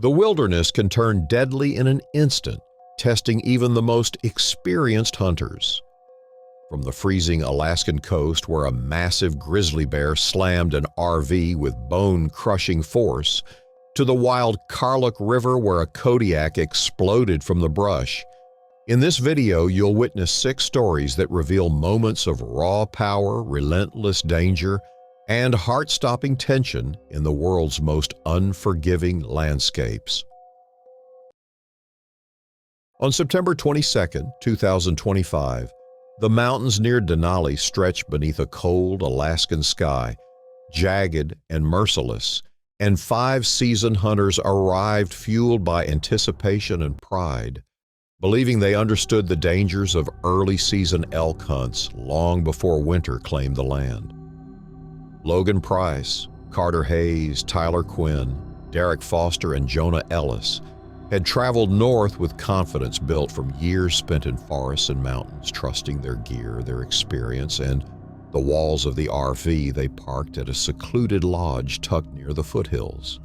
The wilderness can turn deadly in an instant, testing even the most experienced hunters. From the freezing Alaskan coast where a massive grizzly bear slammed an RV with bone-crushing force, to the wild Karluk River where a Kodiak exploded from the brush, in this video you'll witness 6 stories that reveal moments of raw power, relentless danger, and heart-stopping tension in the world's most unforgiving landscapes. On September 22, 2025, the mountains near Denali stretched beneath a cold Alaskan sky, jagged and merciless, and 5 seasoned hunters arrived fueled by anticipation and pride, believing they understood the dangers of early-season elk hunts long before winter claimed the land. Logan Price, Carter Hayes, Tyler Quinn, Derek Foster, and Jonah Ellis had traveled north with confidence built from years spent in forests and mountains, trusting their gear, their experience, and the walls of the RV they parked at a secluded lodge tucked near the foothills.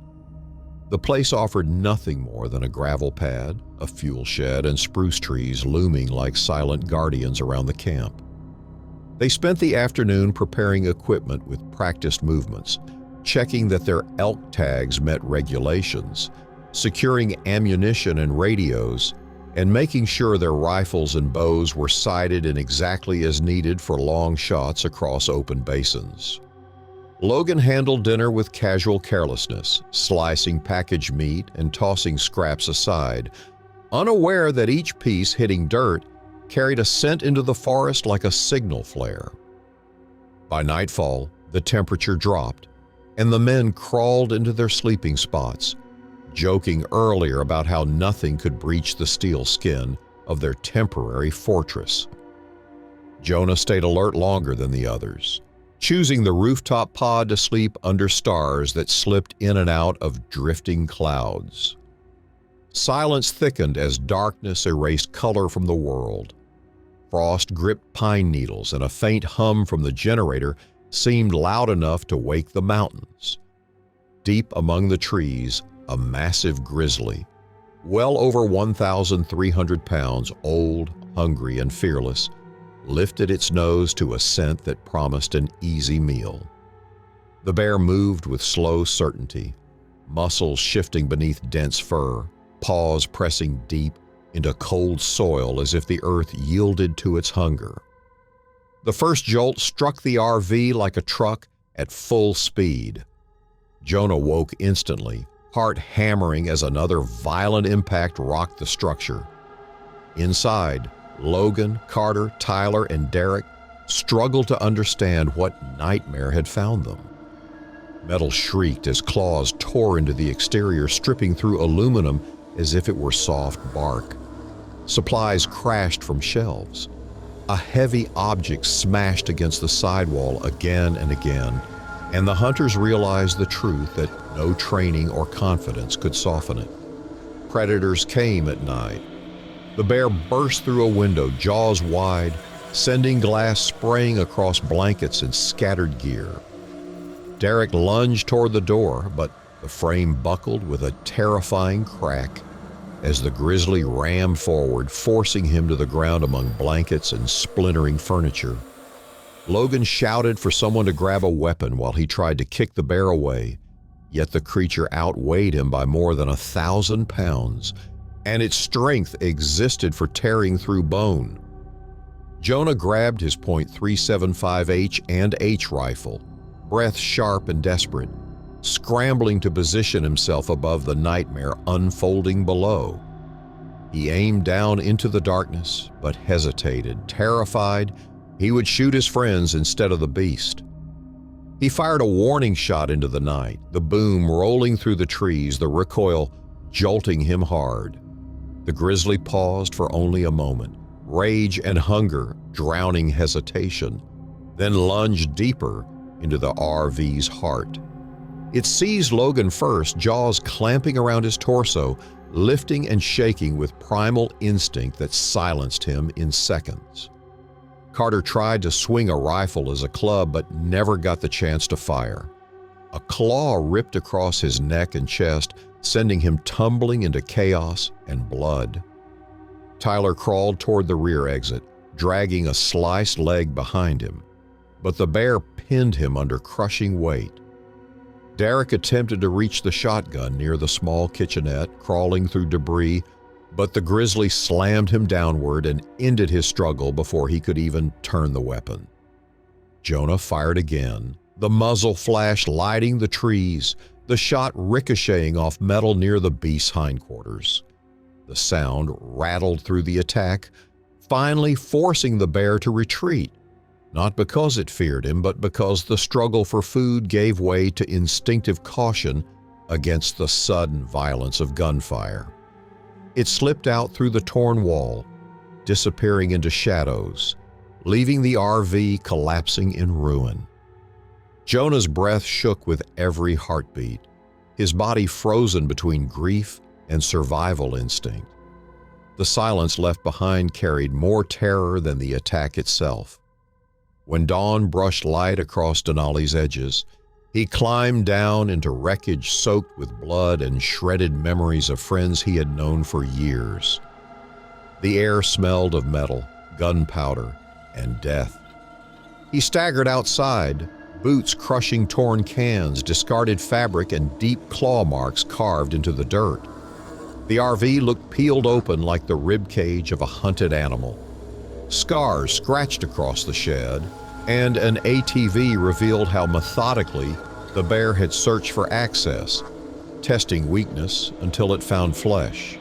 The place offered nothing more than a gravel pad, a fuel shed, and spruce trees looming like silent guardians around the camp. They spent the afternoon preparing equipment with practiced movements, checking that their elk tags met regulations, securing ammunition and radios, and making sure their rifles and bows were sighted and exactly as needed for long shots across open basins. Logan handled dinner with casual carelessness, slicing packaged meat and tossing scraps aside, unaware that each piece hitting dirt carried a scent into the forest like a signal flare. By nightfall, the temperature dropped, and the men crawled into their sleeping spots, joking earlier about how nothing could breach the steel skin of their temporary fortress. Jonah stayed alert longer than the others, choosing the rooftop pod to sleep under stars that slipped in and out of drifting clouds. Silence thickened as darkness erased color from the world. Frost gripped pine needles, and a faint hum from the generator seemed loud enough to wake the mountains. Deep among the trees, a massive grizzly, well over 1,300 pounds, old, hungry, and fearless, lifted its nose to a scent that promised an easy meal. The bear moved with slow certainty, muscles shifting beneath dense fur, paws pressing deep into cold soil as if the earth yielded to its hunger. The first jolt struck the RV like a truck at full speed. Jonah woke instantly, heart hammering as another violent impact rocked the structure. Inside, Logan, Carter, Tyler, and Derek struggled to understand what nightmare had found them. Metal shrieked as claws tore into the exterior, stripping through aluminum as if it were soft bark. Supplies crashed from shelves. A heavy object smashed against the sidewall again and again, and the hunters realized the truth that no training or confidence could soften it. Predators came at night. The bear burst through a window, jaws wide, sending glass spraying across blankets and scattered gear. Derek lunged toward the door, but the frame buckled with a terrifying crack as the grizzly rammed forward, forcing him to the ground among blankets and splintering furniture. Logan shouted for someone to grab a weapon while he tried to kick the bear away, yet the creature outweighed him by more than 1,000 pounds, and its strength existed for tearing through bone. Jonah grabbed his .375H and H rifle, breath sharp and desperate, scrambling to position himself above the nightmare unfolding below. He aimed down into the darkness, but hesitated, terrified he would shoot his friends instead of the beast. He fired a warning shot into the night, the boom rolling through the trees, the recoil jolting him hard. The grizzly paused for only a moment, rage and hunger drowning hesitation, then lunged deeper into the RV's heart. It seized Logan first, jaws clamping around his torso, lifting and shaking with primal instinct that silenced him in seconds. Carter tried to swing a rifle as a club but never got the chance to fire. A claw ripped across his neck and chest, sending him tumbling into chaos and blood. Tyler crawled toward the rear exit, dragging a sliced leg behind him, but the bear pinned him under crushing weight. Derek attempted to reach the shotgun near the small kitchenette, crawling through debris, but the grizzly slammed him downward and ended his struggle before he could even turn the weapon. Jonah fired again, the muzzle flash lighting the trees, the shot ricocheting off metal near the beast's hindquarters. The sound rattled through the attack, finally forcing the bear to retreat, not because it feared him, but because the struggle for food gave way to instinctive caution against the sudden violence of gunfire. It slipped out through the torn wall, disappearing into shadows, leaving the RV collapsing in ruin. Jonah's breath shook with every heartbeat, his body frozen between grief and survival instinct. The silence left behind carried more terror than the attack itself. When dawn brushed light across Denali's edges, he climbed down into wreckage soaked with blood and shredded memories of friends he had known for years. The air smelled of metal, gunpowder, and death. He staggered outside, boots crushing torn cans, discarded fabric, and deep claw marks carved into the dirt. The RV looked peeled open like the ribcage of a hunted animal. Scars scratched across the shed, and an ATV revealed how methodically the bear had searched for access, testing weakness until it found flesh.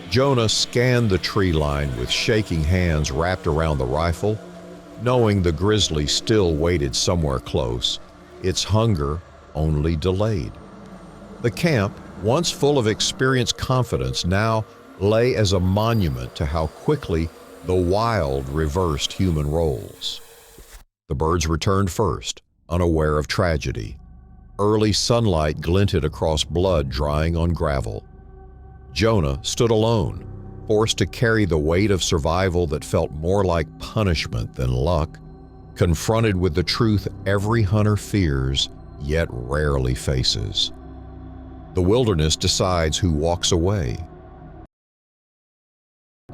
Jonah scanned the tree line with shaking hands wrapped around the rifle, knowing the grizzly still waited somewhere close, its hunger only delayed. The camp, once full of experienced confidence, now lay as a monument to how quickly the wild reversed human roles. The birds returned first, unaware of tragedy. Early sunlight glinted across blood drying on gravel. Jonah stood alone, forced to carry the weight of survival that felt more like punishment than luck, confronted with the truth every hunter fears yet rarely faces. The wilderness decides who walks away.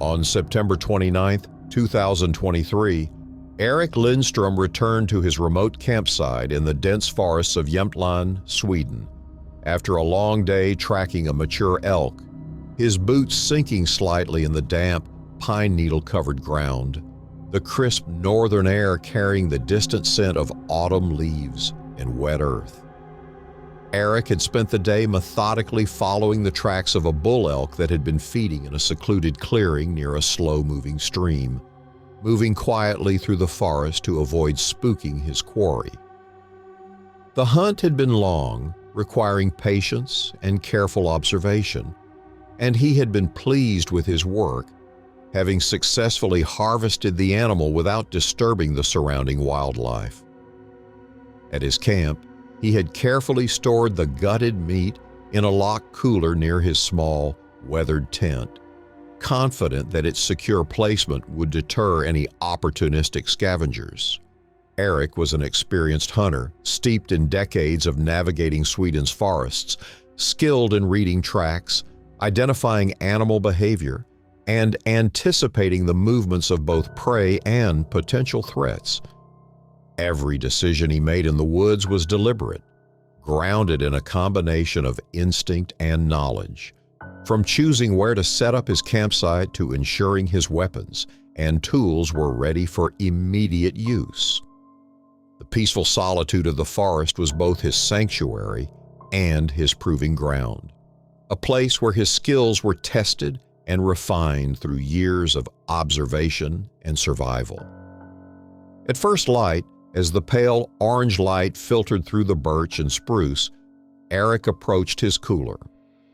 On September 29, 2023, Eric Lindstrom returned to his remote campsite in the dense forests of Jämtland, Sweden. After a long day tracking a mature elk, his boots sinking slightly in the damp, pine needle-covered ground, the crisp northern air carrying the distant scent of autumn leaves and wet earth. Eric had spent the day methodically following the tracks of a bull elk that had been feeding in a secluded clearing near a slow-moving stream, moving quietly through the forest to avoid spooking his quarry. The hunt had been long, requiring patience and careful observation, and he had been pleased with his work, having successfully harvested the animal without disturbing the surrounding wildlife. At his camp, he had carefully stored the gutted meat in a locked cooler near his small, weathered tent, confident that its secure placement would deter any opportunistic scavengers. Eric was an experienced hunter, steeped in decades of navigating Sweden's forests, skilled in reading tracks, identifying animal behavior, and anticipating the movements of both prey and potential threats. Every decision he made in the woods was deliberate, grounded in a combination of instinct and knowledge, from choosing where to set up his campsite to ensuring his weapons and tools were ready for immediate use. The peaceful solitude of the forest was both his sanctuary and his proving ground, a place where his skills were tested and refined through years of observation and survival. At first light, as the pale orange light filtered through the birch and spruce, Eric approached his cooler,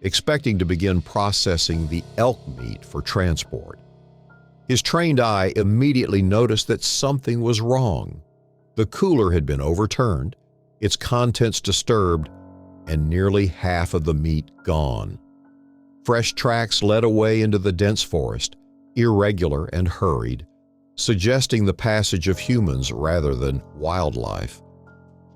expecting to begin processing the elk meat for transport. His trained eye immediately noticed that something was wrong. The cooler had been overturned, its contents disturbed, and nearly half of the meat gone. Fresh tracks led away into the dense forest, irregular and hurried, suggesting the passage of humans rather than wildlife.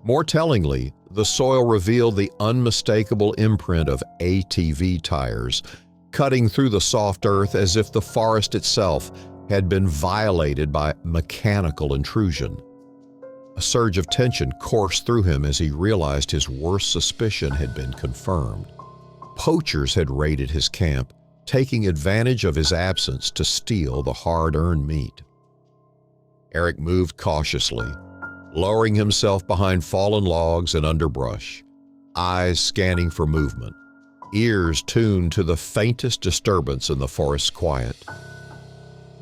More tellingly, the soil revealed the unmistakable imprint of ATV tires, cutting through the soft earth as if the forest itself had been violated by mechanical intrusion. A surge of tension coursed through him as he realized his worst suspicion had been confirmed. Poachers had raided his camp, taking advantage of his absence to steal the hard-earned meat. Eric moved cautiously, lowering himself behind fallen logs and underbrush, eyes scanning for movement, ears tuned to the faintest disturbance in the forest's quiet.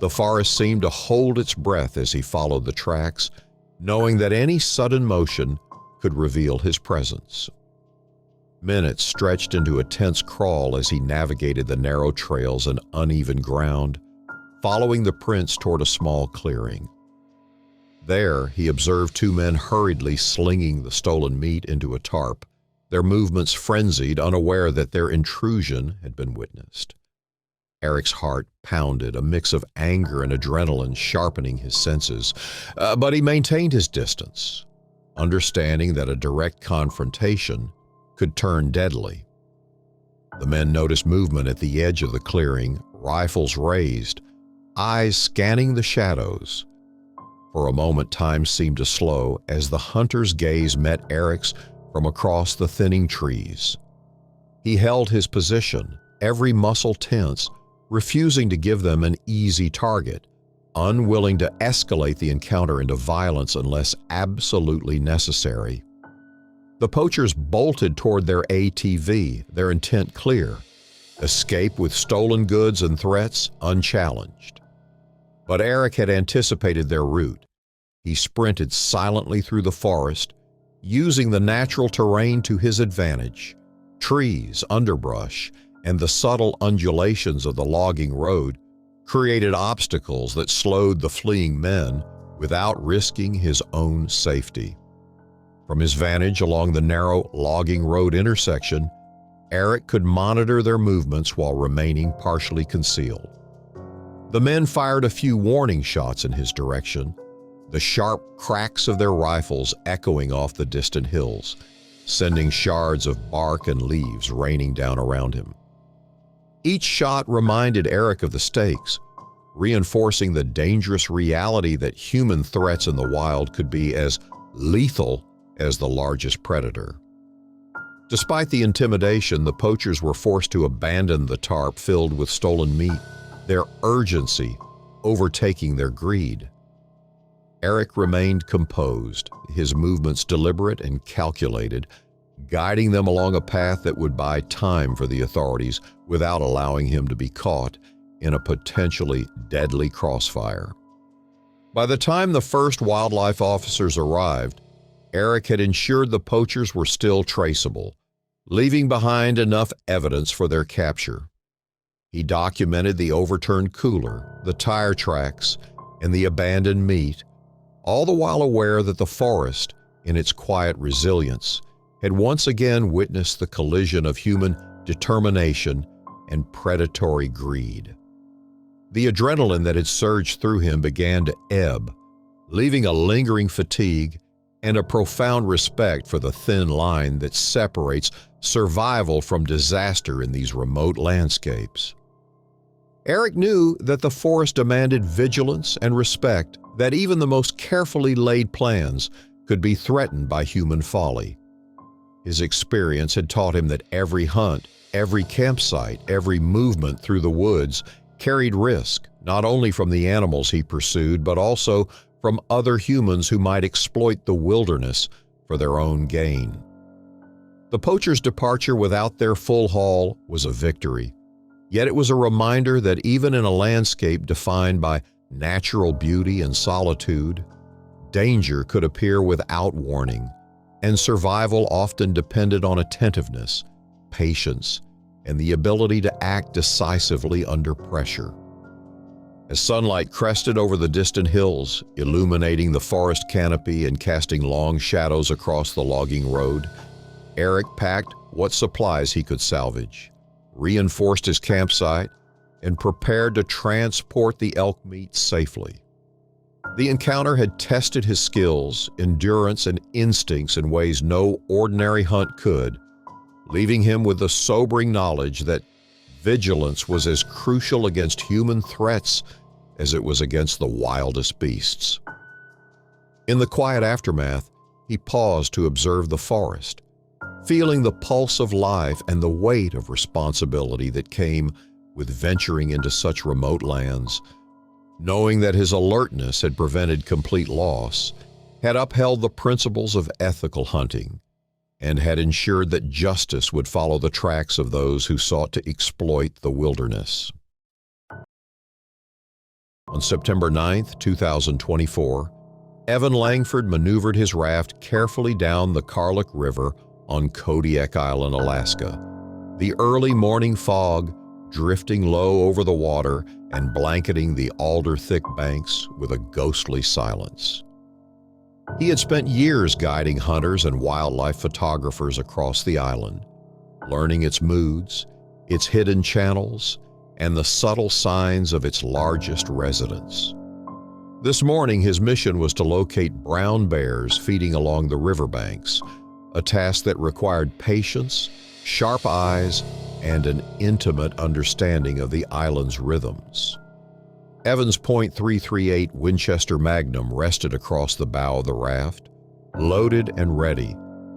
The forest seemed to hold its breath as he followed the tracks, knowing that any sudden motion could reveal his presence. Minutes stretched into a tense crawl as he navigated the narrow trails and uneven ground, following the prints toward a small clearing. There, he observed two men hurriedly slinging the stolen meat into a tarp, their movements frenzied, unaware that their intrusion had been witnessed. Eric's heart pounded, a mix of anger and adrenaline sharpening his senses, but he maintained his distance, understanding that a direct confrontation could turn deadly. The men noticed movement at the edge of the clearing, rifles raised, eyes scanning the shadows. For a moment, time seemed to slow as the hunter's gaze met Eric's from across the thinning trees. He held his position, every muscle tense, refusing to give them an easy target, unwilling to escalate the encounter into violence unless absolutely necessary. The poachers bolted toward their ATV, their intent clear: escape with stolen goods and threats unchallenged. But Eric had anticipated their route. He sprinted silently through the forest, using the natural terrain to his advantage. Trees, underbrush, and the subtle undulations of the logging road created obstacles that slowed the fleeing men without risking his own safety. From his vantage along the narrow logging road intersection, Eric could monitor their movements while remaining partially concealed. The men fired a few warning shots in his direction, the sharp cracks of their rifles echoing off the distant hills, sending shards of bark and leaves raining down around him. Each shot reminded Eric of the stakes, reinforcing the dangerous reality that human threats in the wild could be as lethal as the largest predator. Despite the intimidation, the poachers were forced to abandon the tarp filled with stolen meat, their urgency overtaking their greed. Eric remained composed, his movements deliberate and calculated, guiding them along a path that would buy time for the authorities without allowing him to be caught in a potentially deadly crossfire. By the time the first wildlife officers arrived, Eric had ensured the poachers were still traceable, leaving behind enough evidence for their capture. He documented the overturned cooler, the tire tracks, and the abandoned meat, all the while aware that the forest, in its quiet resilience, had once again witnessed the collision of human determination and predatory greed. The adrenaline that had surged through him began to ebb, leaving a lingering fatigue and a profound respect for the thin line that separates survival from disaster in these remote landscapes. Eric knew that the forest demanded vigilance and respect, that even the most carefully laid plans could be threatened by human folly. His experience had taught him that every hunt, every campsite, every movement through the woods carried risk, not only from the animals he pursued, but also from other humans who might exploit the wilderness for their own gain. The poachers' departure without their full haul was a victory, yet it was a reminder that even in a landscape defined by natural beauty and solitude, danger could appear without warning, and survival often depended on attentiveness, patience, and the ability to act decisively under pressure. As sunlight crested over the distant hills, illuminating the forest canopy and casting long shadows across the logging road, Eric packed what supplies he could salvage, reinforced his campsite, and prepared to transport the elk meat safely. The encounter had tested his skills, endurance, and instincts in ways no ordinary hunt could, leaving him with the sobering knowledge that vigilance was as crucial against human threats as it was against the wildest beasts. In the quiet aftermath, he paused to observe the forest, feeling the pulse of life and the weight of responsibility that came with venturing into such remote lands. Knowing that his alertness had prevented complete loss, had upheld the principles of ethical hunting, and had ensured that justice would follow the tracks of those who sought to exploit the wilderness. On September 9, 2024, Evan Langford maneuvered his raft carefully down the Karluk River on Kodiak Island, Alaska. The early morning fog drifting low over the water and blanketing the alder-thick banks with a ghostly silence. He had spent years guiding hunters and wildlife photographers across the island, learning its moods, its hidden channels, and the subtle signs of its largest residents. This morning, his mission was to locate brown bears feeding along the riverbanks, a task that required patience, sharp eyes, and an intimate understanding of the island's rhythms. Evan's .338 Winchester Magnum rested across the bow of the raft, loaded and ready,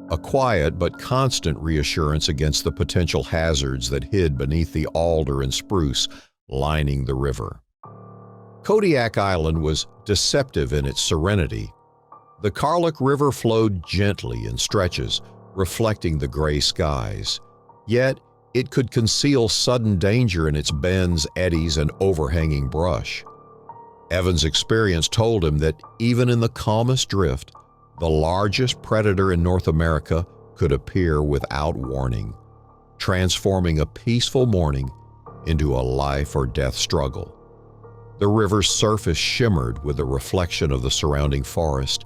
a quiet but constant reassurance against the potential hazards that hid beneath the alder and spruce lining the river. Kodiak Island was deceptive in its serenity. The Karluk River flowed gently in stretches, reflecting the gray skies, yet it could conceal sudden danger in its bends, eddies, and overhanging brush. Evan's experience told him that even in the calmest drift, the largest predator in North America could appear without warning, transforming a peaceful morning into a life or death struggle. The river's surface shimmered with the reflection of the surrounding forest,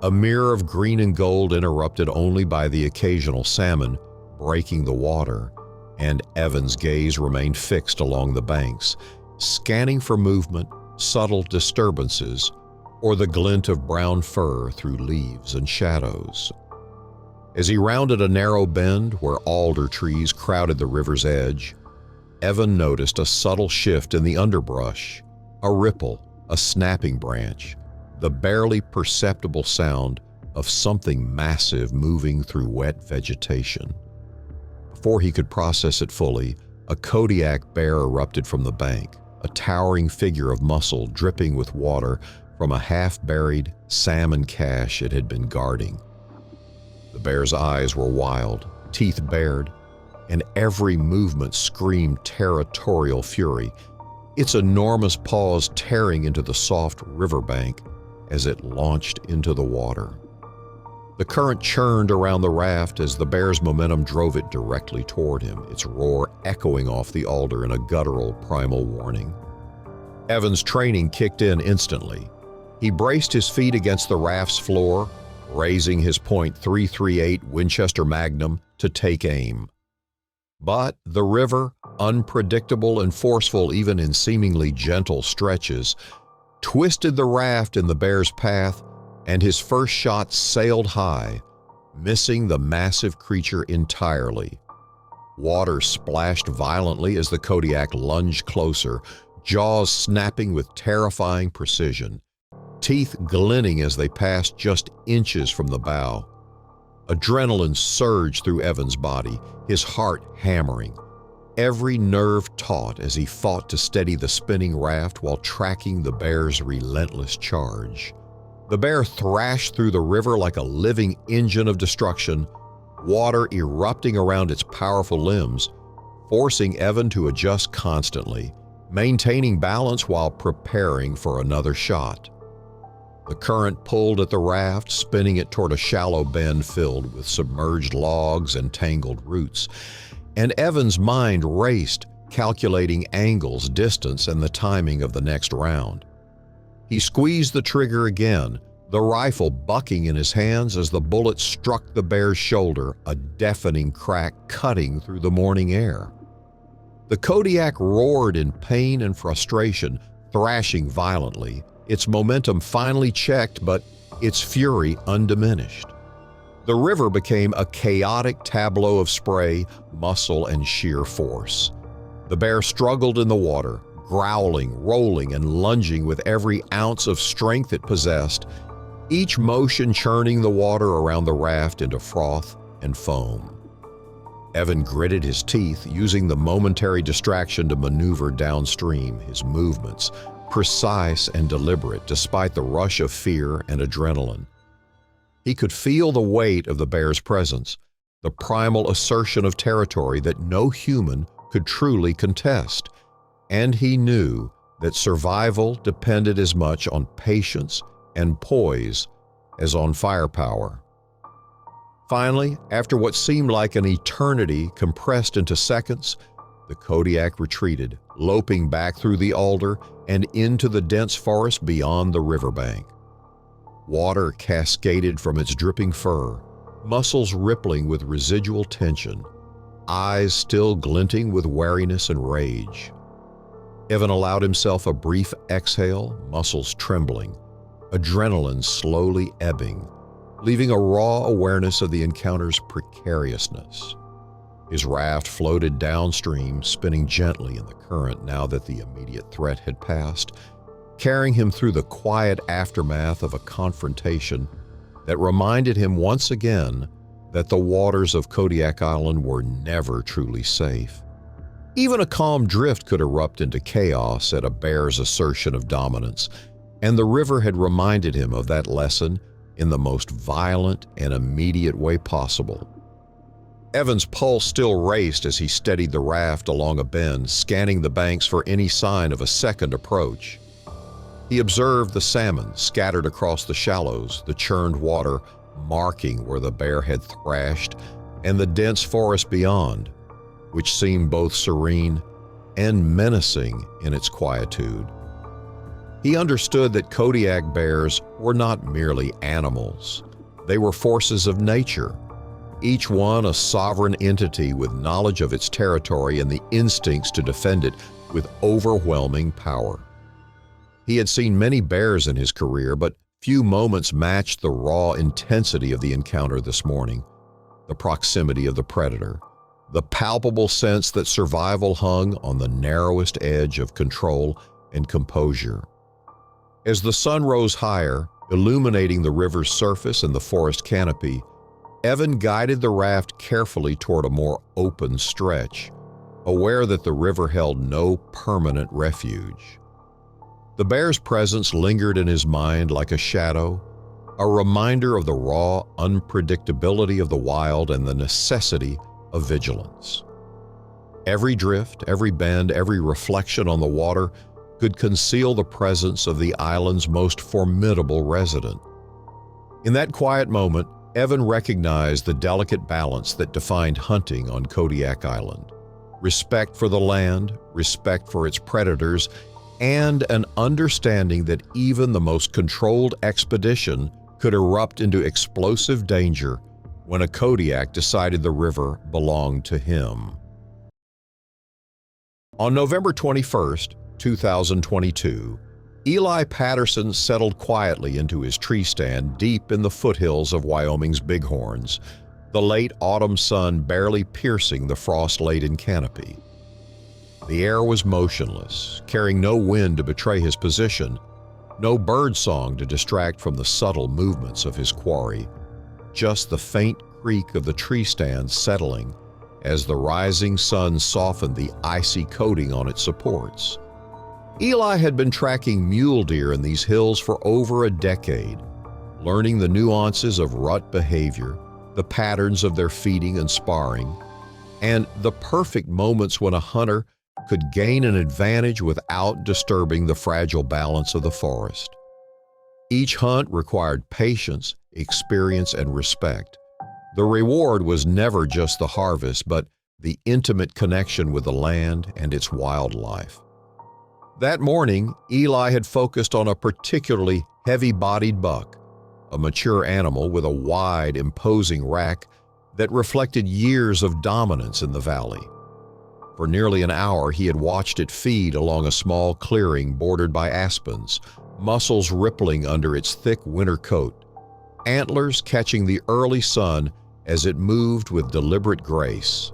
a mirror of green and gold interrupted only by the occasional salmon breaking the water, and Evan's gaze remained fixed along the banks, scanning for movement, subtle disturbances, or the glint of brown fur through leaves and shadows. As he rounded a narrow bend where alder trees crowded the river's edge, Evan noticed a subtle shift in the underbrush, a ripple, a snapping branch, the barely perceptible sound of something massive moving through wet vegetation. Before he could process it fully, a Kodiak bear erupted from the bank, a towering figure of muscle dripping with water from a half-buried salmon cache it had been guarding. The bear's eyes were wild, teeth bared, and every movement screamed territorial fury, its enormous paws tearing into the soft riverbank as it launched into the water. The current churned around the raft as the bear's momentum drove it directly toward him, its roar echoing off the alder in a guttural primal warning. Evan's training kicked in instantly. He braced his feet against the raft's floor, raising his .338 Winchester Magnum to take aim. But the river, unpredictable and forceful even in seemingly gentle stretches, twisted the raft in the bear's path, and his first shot sailed high, missing the massive creature entirely. Water splashed violently as the Kodiak lunged closer, jaws snapping with terrifying precision, teeth glinting as they passed just inches from the bow. Adrenaline surged through Evan's body, his heart hammering, every nerve taut as he fought to steady the spinning raft while tracking the bear's relentless charge. The bear thrashed through the river like a living engine of destruction, water erupting around its powerful limbs, forcing Evan to adjust constantly, maintaining balance while preparing for another shot. The current pulled at the raft, spinning it toward a shallow bend filled with submerged logs and tangled roots, and Evan's mind raced, calculating angles, distance, and the timing of the next round. He squeezed the trigger again, the rifle bucking in his hands as the bullet struck the bear's shoulder, a deafening crack cutting through the morning air. The Kodiak roared in pain and frustration, thrashing violently, its momentum finally checked, but its fury undiminished. The river became a chaotic tableau of spray, muscle, and sheer force. The bear struggled in the water, growling, rolling, and lunging with every ounce of strength it possessed, each motion churning the water around the raft into froth and foam. Evan gritted his teeth, using the momentary distraction to maneuver downstream, his movements precise and deliberate despite the rush of fear and adrenaline. He could feel the weight of the bear's presence, the primal assertion of territory that no human could truly contest, and he knew that survival depended as much on patience and poise as on firepower. Finally, after what seemed like an eternity compressed into seconds, the Kodiak retreated, loping back through the alder and into the dense forest beyond the riverbank. Water cascaded from its dripping fur, muscles rippling with residual tension, eyes still glinting with wariness and rage. Evan allowed himself a brief exhale, muscles trembling, adrenaline slowly ebbing, leaving a raw awareness of the encounter's precariousness. His raft floated downstream, spinning gently in the current now that the immediate threat had passed, carrying him through the quiet aftermath of a confrontation that reminded him once again that the waters of Kodiak Island were never truly safe. Even a calm drift could erupt into chaos at a bear's assertion of dominance, and the river had reminded him of that lesson in the most violent and immediate way possible. Evan's pulse still raced as he steadied the raft along a bend, scanning the banks for any sign of a second approach. He observed the salmon scattered across the shallows, the churned water marking where the bear had thrashed, and the dense forest beyond, which seemed both serene and menacing in its quietude. He understood that Kodiak bears were not merely animals. They were forces of nature, each one a sovereign entity with knowledge of its territory and the instincts to defend it with overwhelming power. He had seen many bears in his career, but few moments matched the raw intensity of the encounter this morning. The proximity of the predator, the palpable sense that survival hung on the narrowest edge of control and composure. As the sun rose higher, illuminating the river's surface and the forest canopy, Evan guided the raft carefully toward a more open stretch, aware that the river held no permanent refuge. The bear's presence lingered in his mind like a shadow, a reminder of the raw unpredictability of the wild and the necessity of vigilance. Every drift, every bend, every reflection on the water could conceal the presence of the island's most formidable resident. In that quiet moment, Evan recognized the delicate balance that defined hunting on Kodiak Island: respect for the land, respect for its predators, and an understanding that even the most controlled expedition could erupt into explosive danger when a Kodiak decided the river belonged to him. On November 21st, 2022, Eli Patterson settled quietly into his tree stand deep in the foothills of Wyoming's Bighorns, the late autumn sun barely piercing the frost-laden canopy. The air was motionless, carrying no wind to betray his position, no bird song to distract from the subtle movements of his quarry, just the faint creak of the tree stand settling as the rising sun softened the icy coating on its supports. Eli had been tracking mule deer in these hills for over a decade, learning the nuances of rut behavior, the patterns of their feeding and sparring, and the perfect moments when a hunter could gain an advantage without disturbing the fragile balance of the forest. Each hunt required patience, experience, and respect. The reward was never just the harvest, but the intimate connection with the land and its wildlife. That morning, Eli had focused on a particularly heavy-bodied buck, a mature animal with a wide, imposing rack that reflected years of dominance in the valley. For nearly an hour, he had watched it feed along a small clearing bordered by aspens, muscles rippling under its thick winter coat, antlers catching the early sun as it moved with deliberate grace.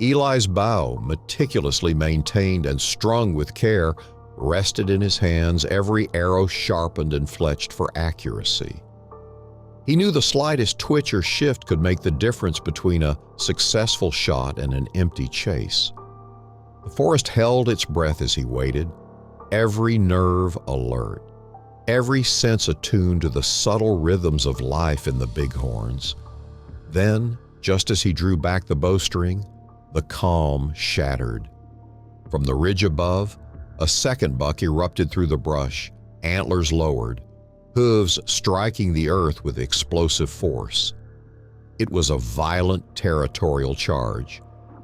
Eli's bow, meticulously maintained and strung with care, rested in his hands, every arrow sharpened and fletched for accuracy. He knew the slightest twitch or shift could make the difference between a successful shot and an empty chase. The forest held its breath as he waited, every nerve alert, every sense attuned to the subtle rhythms of life in the bighorns. Then, just as he drew back the bowstring, the calm shattered. From the ridge above, a second buck erupted through the brush, antlers lowered, hooves striking the earth with explosive force. It was a violent territorial charge,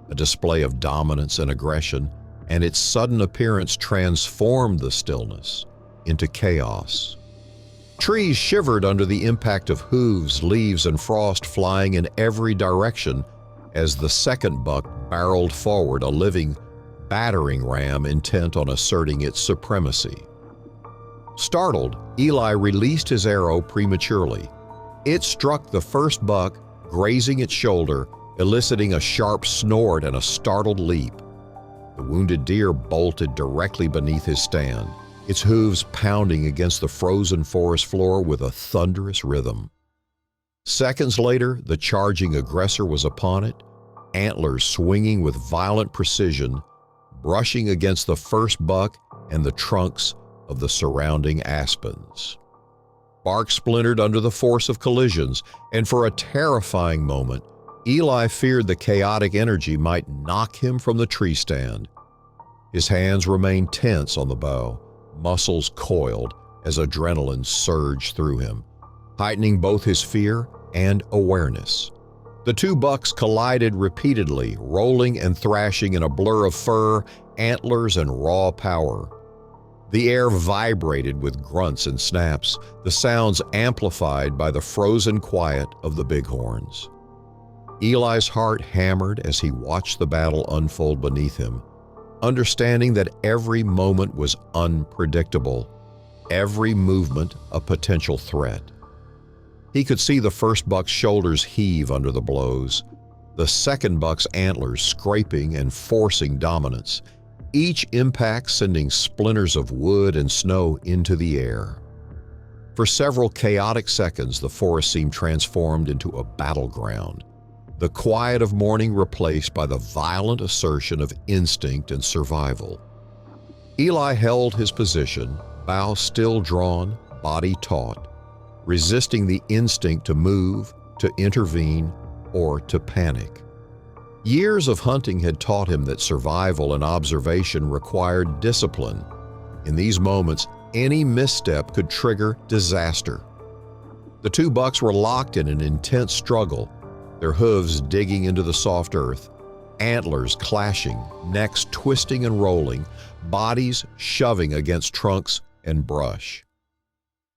a display of dominance and aggression, and its sudden appearance transformed the stillness into chaos. Trees shivered under the impact of hooves, leaves, and frost flying in every direction as the second buck barreled forward, a living battering ram intent on asserting its supremacy. Startled, Eli released his arrow prematurely. It struck the first buck, grazing its shoulder, eliciting a sharp snort and a startled leap. The wounded deer bolted directly beneath his stand, its hooves pounding against the frozen forest floor with a thunderous rhythm. Seconds later, the charging aggressor was upon it, antlers swinging with violent precision, brushing against the first buck and the trunks of the surrounding aspens. Bark splintered under the force of collisions, and for a terrifying moment, Eli feared the chaotic energy might knock him from the tree stand. His hands remained tense on the bow, muscles coiled as adrenaline surged through him, heightening both his fear and awareness. The two bucks collided repeatedly, rolling and thrashing in a blur of fur, antlers, and raw power. The air vibrated with grunts and snaps, the sounds amplified by the frozen quiet of the bighorns. Eli's heart hammered as he watched the battle unfold beneath him, understanding that every moment was unpredictable, every movement a potential threat. He could see the first buck's shoulders heave under the blows, the second buck's antlers scraping and forcing dominance, each impact sending splinters of wood and snow into the air. For several chaotic seconds, the forest seemed transformed into a battleground, the quiet of morning replaced by the violent assertion of instinct and survival. Eli held his position, bow still drawn, body taut, resisting the instinct to move, to intervene, or to panic. Years of hunting had taught him that survival and observation required discipline. In these moments, any misstep could trigger disaster. The two bucks were locked in an intense struggle, their hooves digging into the soft earth, antlers clashing, necks twisting and rolling, bodies shoving against trunks and brush.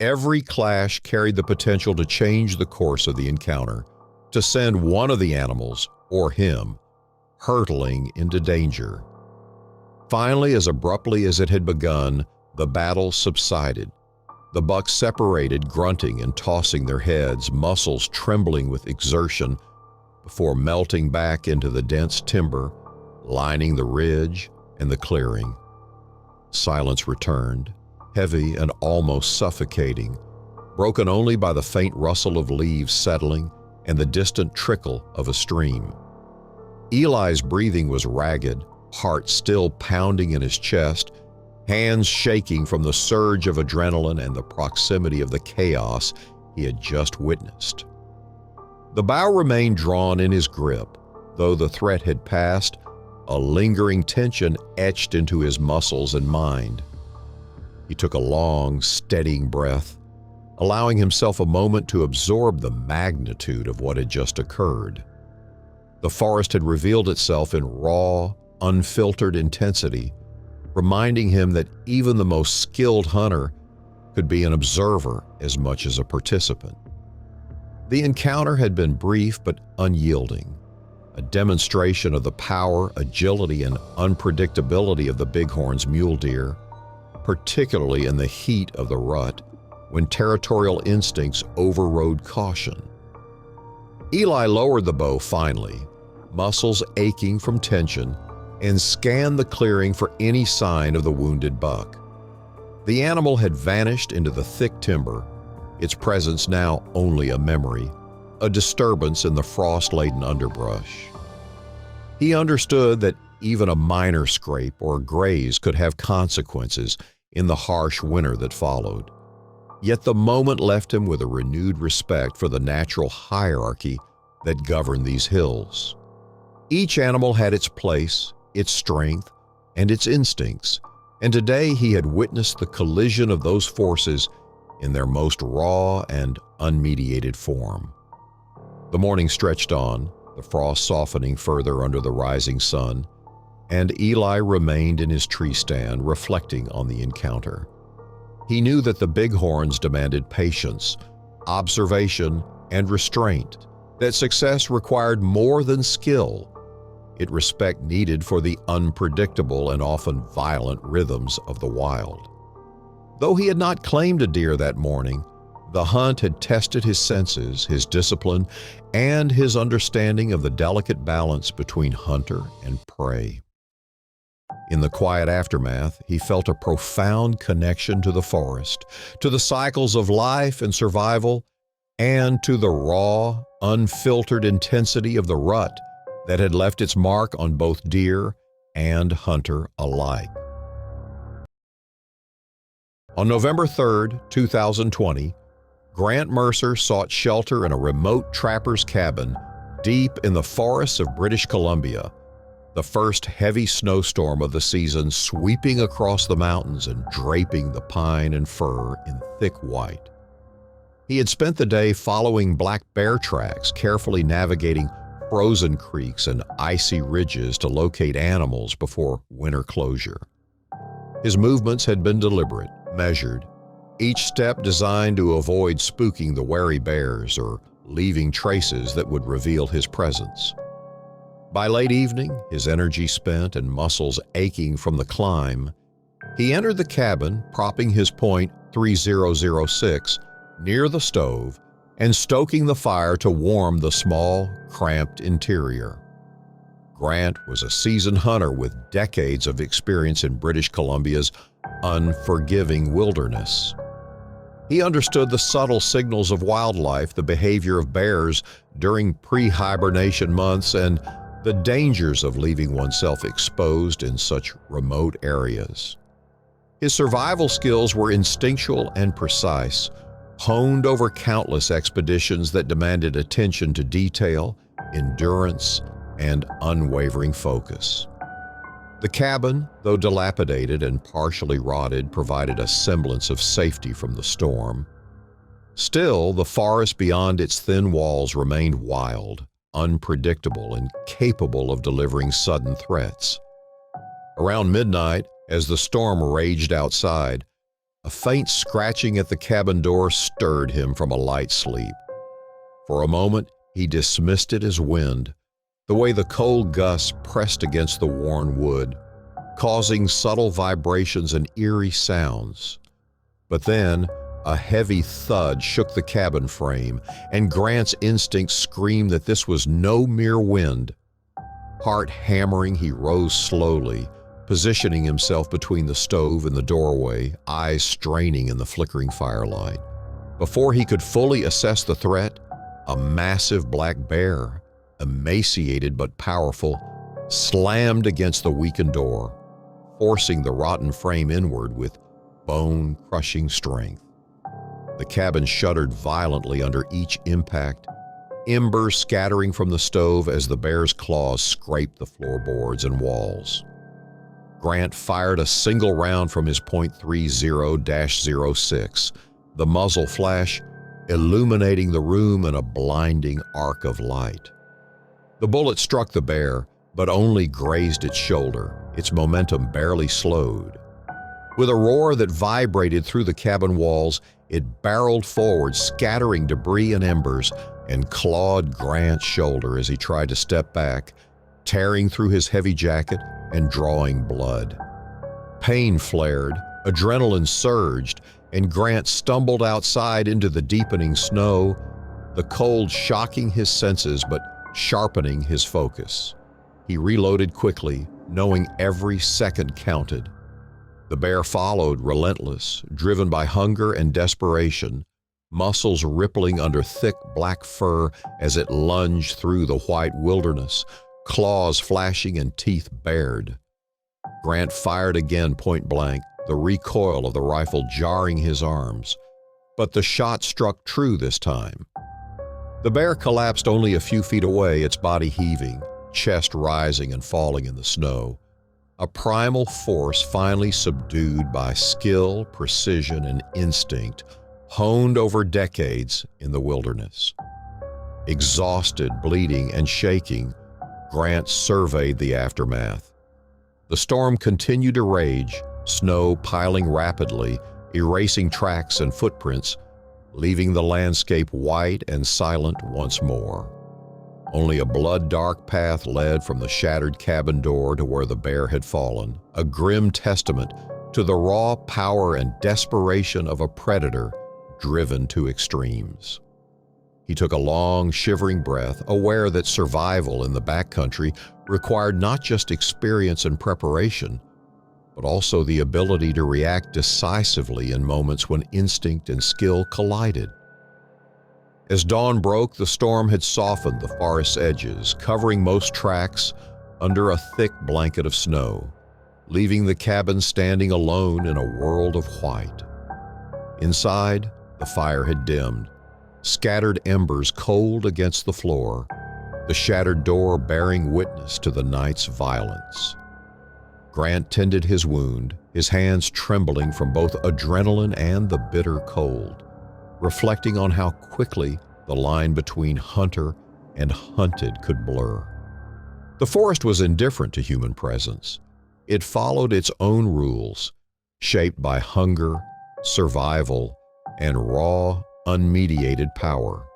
Every clash carried the potential to change the course of the encounter, to send one of the animals, or him, hurtling into danger. Finally, as abruptly as it had begun, the battle subsided. The bucks separated, grunting and tossing their heads, muscles trembling with exertion, before melting back into the dense timber, lining the ridge and the clearing. Silence returned, heavy and almost suffocating, broken only by the faint rustle of leaves settling and the distant trickle of a stream. Eli's breathing was ragged, heart still pounding in his chest, hands shaking from the surge of adrenaline and the proximity of the chaos he had just witnessed. The bow remained drawn in his grip, though the threat had passed, a lingering tension etched into his muscles and mind. He took a long, steadying breath, allowing himself a moment to absorb the magnitude of what had just occurred. The forest had revealed itself in raw, unfiltered intensity, reminding him that even the most skilled hunter could be an observer as much as a participant. The encounter had been brief but unyielding, a demonstration of the power, agility, and unpredictability of the bighorn's mule deer. particularly in the heat of the rut, when territorial instincts overrode caution. Eli lowered the bow finally, muscles aching from tension, and scanned the clearing for any sign of the wounded buck. The animal had vanished into the thick timber, its presence now only a memory, a disturbance in the frost-laden underbrush. He understood that even a minor scrape or graze could have consequences in the harsh winter that followed. Yet the moment left him with a renewed respect for the natural hierarchy that governed these hills. Each animal had its place, its strength, and its instincts, and today he had witnessed the collision of those forces in their most raw and unmediated form. The morning stretched on, the frost softening further under the rising sun, and Eli remained in his tree stand reflecting on the encounter. He knew that the bighorns demanded patience, observation, and restraint, that success required more than skill, it respect needed for the unpredictable and often violent rhythms of the wild. Though he had not claimed a deer that morning, the hunt had tested his senses, his discipline, and his understanding of the delicate balance between hunter and prey. In the quiet aftermath, he felt a profound connection to the forest, to the cycles of life and survival, and to the raw, unfiltered intensity of the rut that had left its mark on both deer and hunter alike. On November 3, 2020, Grant Mercer sought shelter in a remote trapper's cabin deep in the forests of British Columbia, the first heavy snowstorm of the season sweeping across the mountains and draping the pine and fir in thick white. He had spent the day following black bear tracks, carefully navigating frozen creeks and icy ridges to locate animals before winter closure. His movements had been deliberate, measured, each step designed to avoid spooking the wary bears or leaving traces that would reveal his presence. By late evening, his energy spent and muscles aching from the climb, he entered the cabin, propping his .3006 near the stove and stoking the fire to warm the small, cramped interior. Grant was a seasoned hunter with decades of experience in British Columbia's unforgiving wilderness. He understood the subtle signals of wildlife, the behavior of bears during pre-hibernation months, and the dangers of leaving oneself exposed in such remote areas. His survival skills were instinctual and precise, honed over countless expeditions that demanded attention to detail, endurance, and unwavering focus. The cabin, though dilapidated and partially rotted, provided a semblance of safety from the storm. Still, the forest beyond its thin walls remained wild, unpredictable, and capable of delivering sudden threats. Around midnight, as the storm raged outside, a faint scratching at the cabin door stirred him from a light sleep. For a moment, he dismissed it as wind, the way the cold gusts pressed against the worn wood, causing subtle vibrations and eerie sounds. But then, a heavy thud shook the cabin frame, and Grant's instincts screamed that this was no mere wind. Heart hammering, he rose slowly, positioning himself between the stove and the doorway, eyes straining in the flickering firelight. Before he could fully assess the threat, a massive black bear, emaciated but powerful, slammed against the weakened door, forcing the rotten frame inward with bone-crushing strength. The cabin shuddered violently under each impact, embers scattering from the stove as the bear's claws scraped the floorboards and walls. Grant fired a single round from his .30-06, the muzzle flash illuminating the room in a blinding arc of light. The bullet struck the bear, but only grazed its shoulder, its momentum barely slowed. With a roar that vibrated through the cabin walls, it barreled forward, scattering debris and embers, and clawed Grant's shoulder as he tried to step back, tearing through his heavy jacket and drawing blood. Pain flared, Adrenaline surged, and Grant stumbled outside into the deepening snow, the cold shocking his senses but sharpening his focus. He reloaded quickly, knowing every second counted. The bear followed, relentless, driven by hunger and desperation, muscles rippling under thick black fur as it lunged through the white wilderness, claws flashing and teeth bared. Grant fired again point blank, the recoil of the rifle jarring his arms, but the shot struck true this time. The bear collapsed only a few feet away, its body heaving, chest rising and falling in the snow. A primal force finally subdued by skill, precision, and instinct, honed over decades in the wilderness. Exhausted, bleeding, and shaking, Grant surveyed the aftermath. The storm continued to rage, snow piling rapidly, erasing tracks and footprints, leaving the landscape white and silent once more. Only a blood-dark path led from the shattered cabin door to where the bear had fallen, a grim testament to the raw power and desperation of a predator driven to extremes. He took a long, shivering breath, aware that survival in the backcountry required not just experience and preparation, but also the ability to react decisively in moments when instinct and skill collided. As dawn broke, the storm had softened the forest's edges, covering most tracks under a thick blanket of snow, leaving the cabin standing alone in a world of white. Inside, the fire had dimmed, scattered embers cold against the floor, the shattered door bearing witness to the night's violence. Grant tended his wound, his hands trembling from both adrenaline and the bitter cold, reflecting on how quickly the line between hunter and hunted could blur. The forest was indifferent to human presence. It followed its own rules, shaped by hunger, survival, and raw, unmediated power.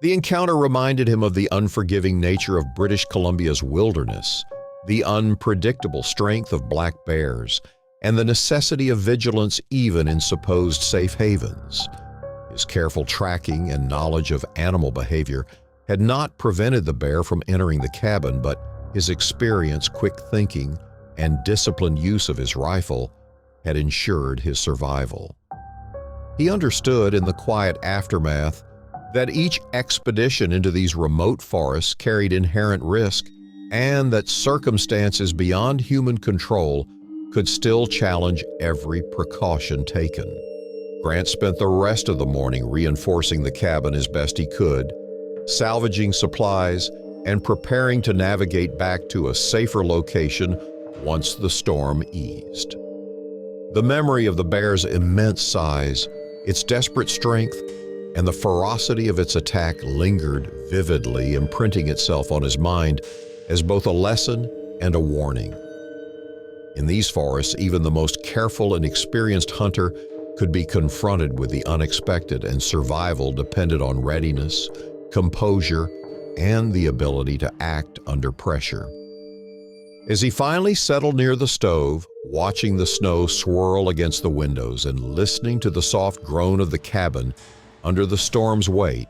The encounter reminded him of the unforgiving nature of British Columbia's wilderness, the unpredictable strength of black bears, and the necessity of vigilance even in supposed safe havens. His careful tracking and knowledge of animal behavior had not prevented the bear from entering the cabin, but his experience, quick thinking, and disciplined use of his rifle had ensured his survival. He understood in the quiet aftermath that each expedition into these remote forests carried inherent risk, and that circumstances beyond human control could still challenge every precaution taken. Grant spent the rest of the morning reinforcing the cabin as best he could, salvaging supplies, and preparing to navigate back to a safer location once the storm eased. The memory of the bear's immense size, its desperate strength, and the ferocity of its attack lingered vividly, imprinting itself on his mind as both a lesson and a warning. In these forests, even the most careful and experienced hunter could be confronted with the unexpected, and survival depended on readiness, composure, and the ability to act under pressure. As he finally settled near the stove, watching the snow swirl against the windows and listening to the soft groan of the cabin under the storm's weight,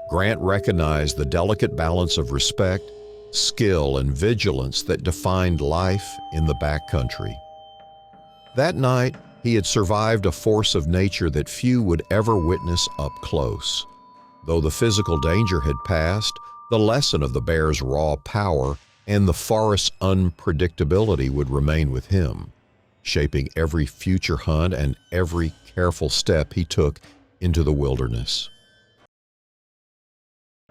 Grant recognized the delicate balance of respect, skill, and vigilance that defined life in the backcountry. That night, he had survived a force of nature that few would ever witness up close. Though the physical danger had passed, the lesson of the bear's raw power and the forest's unpredictability would remain with him, shaping every future hunt and every careful step he took into the wilderness.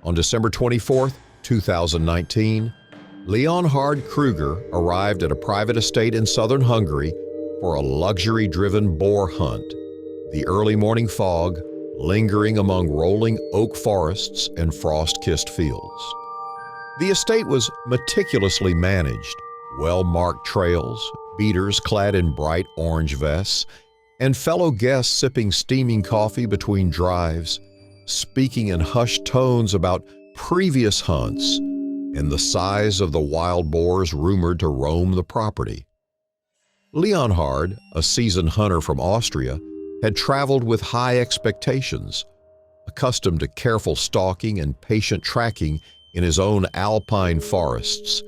On December 24, 2019, Leonhard Kruger arrived at a private estate in southern Hungary for a luxury-driven boar hunt, the early morning fog lingering among rolling oak forests and frost-kissed fields. The estate was meticulously managed, well-marked trails, beaters clad in bright orange vests, and fellow guests sipping steaming coffee between drives, speaking in hushed tones about previous hunts and the size of the wild boars rumored to roam the property. Leonhard, a seasoned hunter from Austria, had traveled with high expectations, accustomed to careful stalking and patient tracking in his own alpine forests,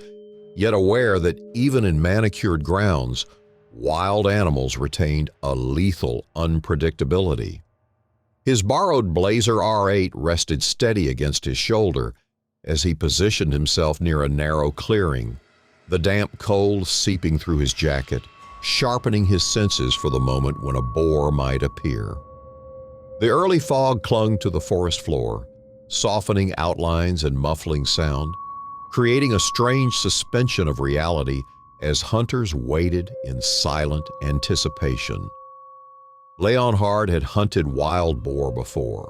yet aware that even in manicured grounds, wild animals retained a lethal unpredictability. His borrowed Blazer R8 rested steady against his shoulder as he positioned himself near a narrow clearing, the damp cold seeping through his jacket, sharpening his senses for the moment when a boar might appear. The early fog clung to the forest floor, softening outlines and muffling sound, creating a strange suspension of reality as hunters waited in silent anticipation. Leonhard had hunted wild boar before,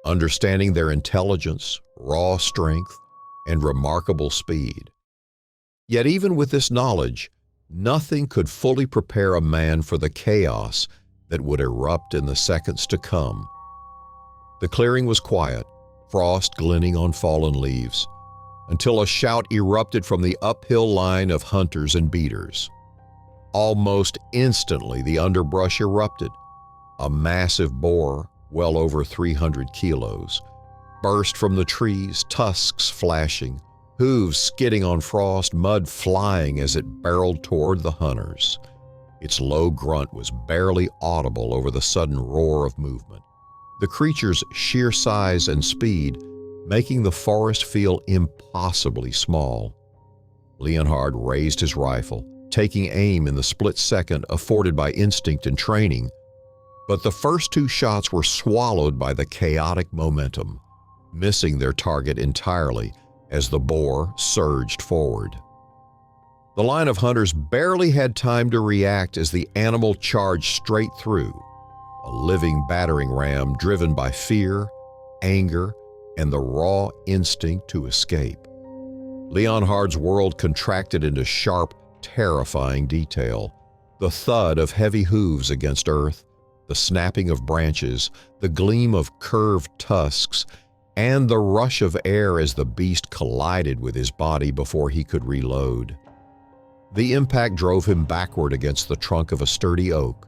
understanding their intelligence, raw strength, and remarkable speed. Yet even with this knowledge, nothing could fully prepare a man for the chaos that would erupt in the seconds to come. The clearing was quiet, frost glinting on fallen leaves, until a shout erupted from the uphill line of hunters and beaters. Almost instantly, the underbrush erupted. A massive boar, well over 300 kilos, burst from the trees, tusks flashing, hooves skidding on frost, mud flying as it barreled toward the hunters. Its low grunt was barely audible over the sudden roar of movement, the creature's sheer size and speed making the forest feel impossibly small. Leonhard raised his rifle, taking aim in the split second afforded by instinct and training, but the first two shots were swallowed by the chaotic momentum, missing their target entirely as the boar surged forward. The line of hunters barely had time to react as the animal charged straight through, a living battering ram driven by fear, anger, and the raw instinct to escape. Leonhard's world contracted into sharp, terrifying detail. The thud of heavy hooves against earth, the snapping of branches, the gleam of curved tusks, and the rush of air as the beast collided with his body before he could reload. The impact drove him backward against the trunk of a sturdy oak,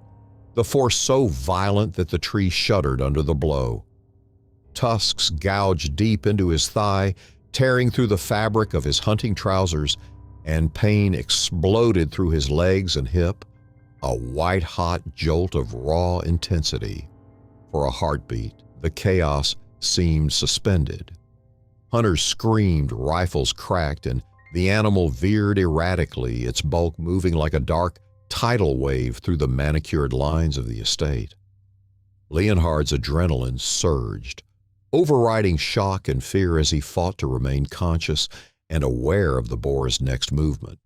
the force so violent that the tree shuddered under the blow. Tusks gouged deep into his thigh, tearing through the fabric of his hunting trousers, and pain exploded through his legs and hip, a white-hot jolt of raw intensity. For a heartbeat, the chaos seemed suspended. Hunters screamed, rifles cracked, and the animal veered erratically, its bulk moving like a dark tidal wave through the manicured lines of the estate. Leonhard's adrenaline surged, overriding shock and fear as he fought to remain conscious and aware of the boar's next movement.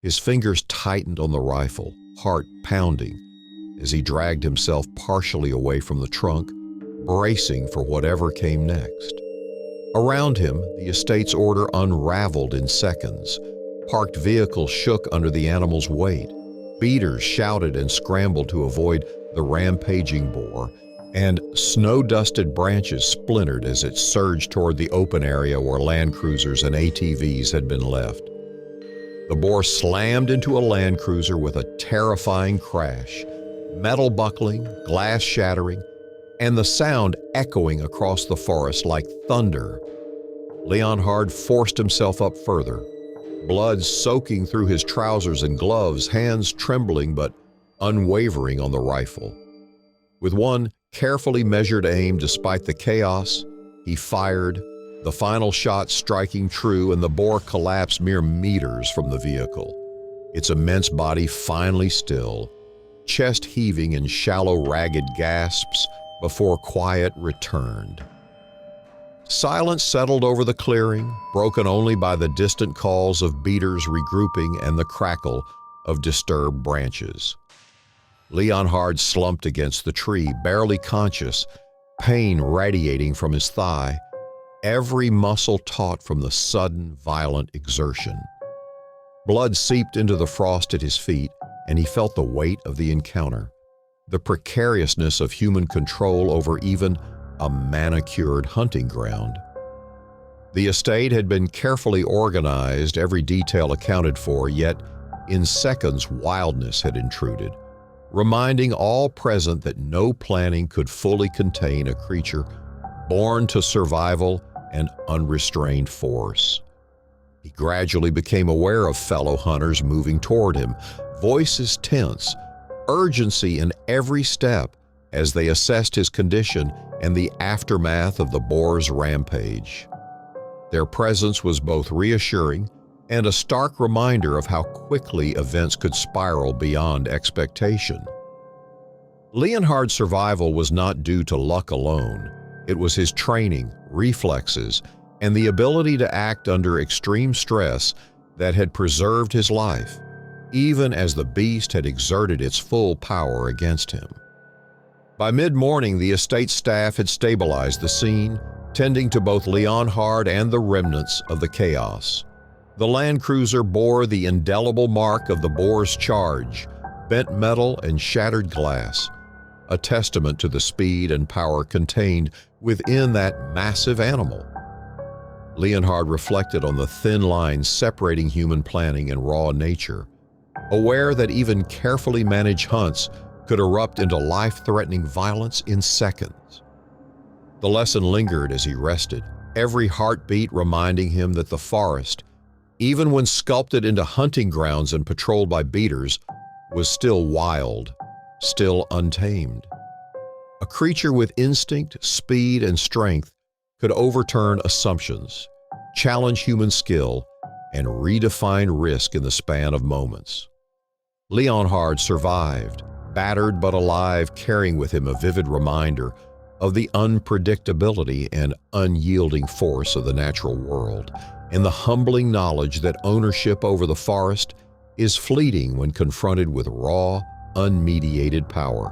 His fingers tightened on the rifle, heart pounding, as he dragged himself partially away from the trunk, bracing for whatever came next. Around him, the estate's order unraveled in seconds. Parked vehicles shook under the animal's weight. Beaters shouted and scrambled to avoid the rampaging boar, and snow-dusted branches splintered as it surged toward the open area where Land Cruisers and ATVs had been left. The boar slammed into a Land Cruiser with a terrifying crash, metal buckling, glass shattering, and the sound echoing across the forest like thunder. Leonhard forced himself up further, blood soaking through his trousers and gloves, hands trembling but unwavering on the rifle. With one carefully measured aim despite the chaos, he fired, the final shot striking true, and the boar collapsed mere meters from the vehicle, its immense body finally still, chest heaving in shallow, ragged gasps before quiet returned. Silence settled over the clearing, broken only by the distant calls of beaters regrouping and the crackle of disturbed branches. Leonhard slumped against the tree, barely conscious, pain radiating from his thigh, every muscle taut from the sudden, violent exertion. Blood seeped into the frost at his feet, and he felt the weight of the encounter, the precariousness of human control over even a manicured hunting ground. The estate had been carefully organized, every detail accounted for, yet In seconds, wildness had intruded, reminding all present that no planning could fully contain a creature born to survival and unrestrained force. He gradually became aware of fellow hunters moving toward him, voices tense, urgency in every step as they assessed his condition and the aftermath of the boar's rampage. Their presence was both reassuring and a stark reminder of how quickly events could spiral beyond expectation. Leonhard's survival was not due to luck alone. It was his training, reflexes, and the ability to act under extreme stress that had preserved his life, even as the beast had exerted its full power against him. By mid-morning, the estate staff had stabilized the scene, tending to both Leonhard and the remnants of the chaos. The Land Cruiser bore the indelible mark of the boar's charge, bent metal and shattered glass, a testament to the speed and power contained within that massive animal. Leonhard reflected on the thin lines separating human planning and raw nature, aware that even carefully managed hunts could erupt into life-threatening violence in seconds. The lesson lingered as he rested, every heartbeat reminding him that the forest, even when sculpted into hunting grounds and patrolled by beaters, was still wild, still untamed. A creature with instinct, speed, and strength could overturn assumptions, challenge human skill, and redefine risk in the span of moments. Leonhard survived, battered but alive, carrying with him a vivid reminder of the unpredictability and unyielding force of the natural world, and the humbling knowledge that ownership over the forest is fleeting when confronted with raw, unmediated power.